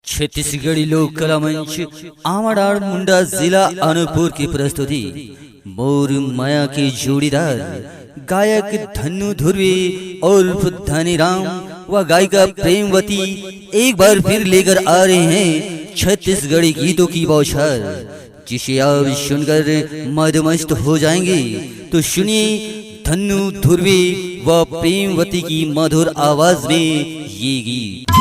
छत्तीसगढ़ी लोक कला मंच आमाडार मुंडा जिला अनूपपुर की प्रस्तुति मोर माया के जोड़ीदार गायक धन्नु ध्रुवे और धनीराम व गायिका प्रेमवती एक बार फिर लेकर आ रहे हैं छत्तीसगढ़ी गीतों की बौछार, जिसे आप सुनकर मदमस्त हो जाएंगे। तो सुनिए धन्नु ध्रुवे व प्रेमवती की मधुर आवाज में ये गीत।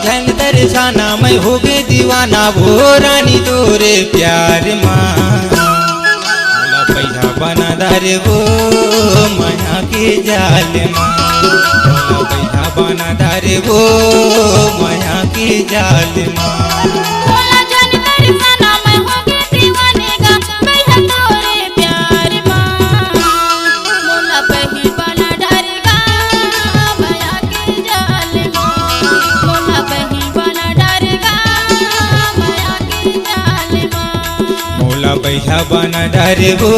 झन दर्शाना मैं हो गए दीवाना वो रानी तोरे प्यार माँ मोला पैसा बना दारे वो माया के जाल माँ मोला पैसा बना दारे वो माया के जाल माँ मोला झन दर्शाना मैं हो गए दीवाने गा पैसा तोरे प्यार माँ मोला पैसा बना डारेगा माया के जाल माँ मोला पैसा बना डारेगा माया के जाल माँ मोला पैसा बना दारे वो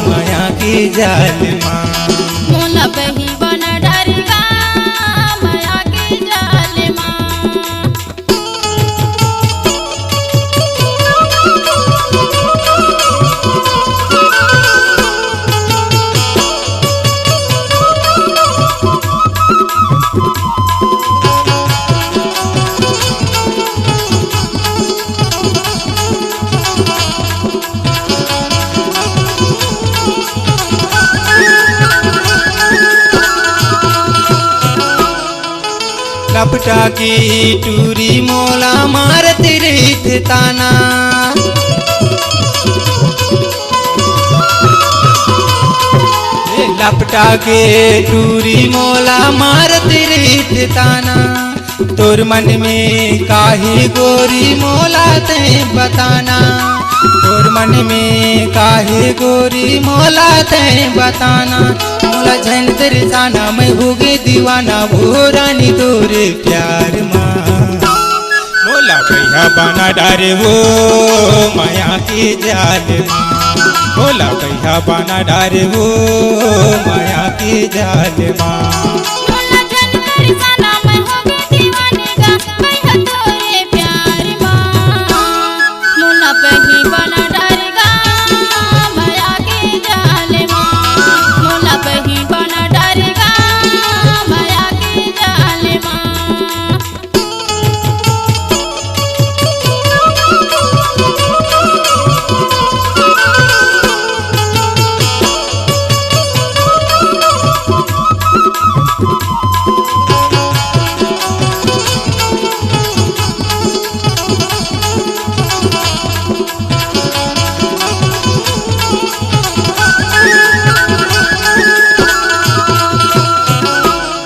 माया के जाल माँ मोला पैसा बना डारेगा माया के जाल माँ। लपटा की टूरी मोला मारत रहित ताना लपटा के टूरी मोला मारत रहित ताना तोर मन में काहे गोरी मोला ते बताना तोर मन में काहे गोरी मोला ते बताना मोला झन दर्शाना मैं हो गए दीवाना वो रानी तोरे प्यार माँ मोला पैसा बना डारे वो माया के जाल माँ मोला पैसा बना डारे वो माया के जाल माँ मोला झन दर्शाना मैं हो गए दीवाने गा पैसा तोरे प्यार माँ मोला पैसा बना डारेगा माया के जाल माँ मोला पैसा बना डारेगा माया के जाल माँ।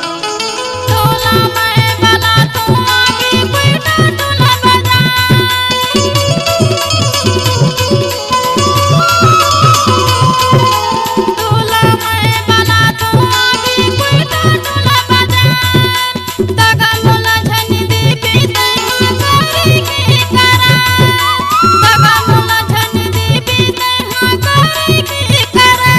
तोला मैं बला तू आगे कोई ना तोला बजाए तोला मैं बला तू आगे कोई ना तोला बजाए तगा मोला झन दे पे तैहा करे के करा तगा मोला झन दे पे तैहा करे के करा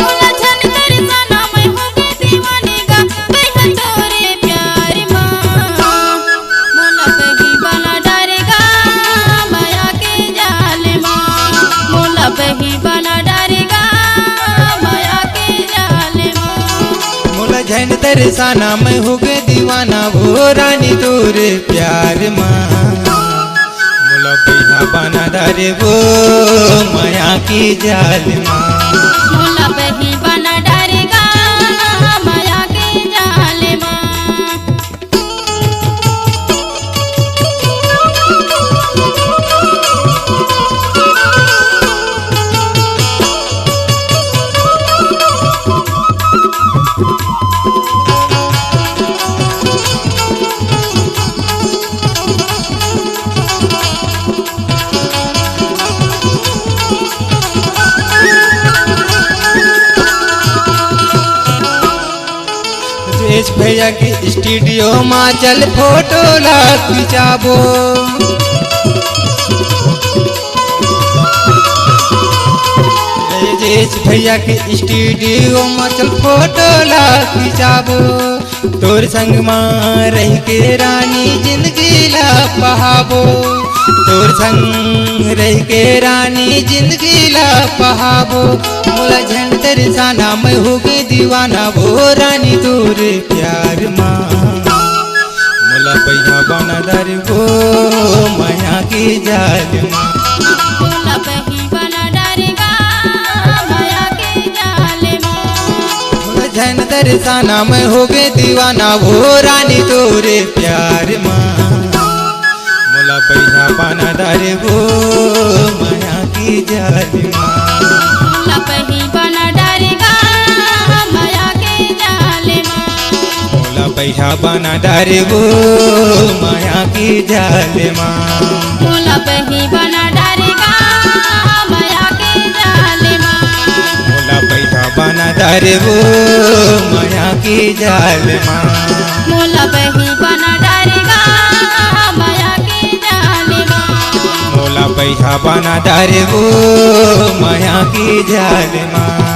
मोला झन दर्शाना मैं हो गए दीवाने गा पैसा तोरे प्यार माँ मोला पैसा बना डारेगा माया के जाल माँ मोला पैसा बना डारेगा माया के जाल माँ। मोला झन दर्शाना मैं हो गए दीवाना वो रानी तोरे प्यार माँ मोला पैसा बना दारे वो माया के जाल माँ मोला पैसा बना डारेगा माया के जाल माँ। सुरेश भैया के स्टूडियो में चल फोटो ला खिंचाबो मुकेश भैया के स्टूडियो में चल फोटो ला खिंचाबो तोर संग में रह के रानी जिंदगी ला बहाबो तोर संग रह के रानी जिंदगी ला बहाबो मोला झंडर साना में हो गई दीवाना वो रानी तोर प्यार माँ मोला पैसा बना दर वो माया की जाल माँ मोला बही बना डरेगा माया के जाल माँ झन दरसाना में हो गए दीवाना वो रानी तोरे प्यार माँ मोला पैसा बना दर वो माया की जाल माँ मोला बही बना डरेगा माया के जाल माँ मोला पैसा बना दर वो माया की जाल माँ मोला बही बना डरेगा माया के जाल माँ मोला पैसा बना दर वो माया की जाल माँ मोला बही बना डरेगा माया के जाल माँ मोला पैसा बना दर वो माया की जाल माँ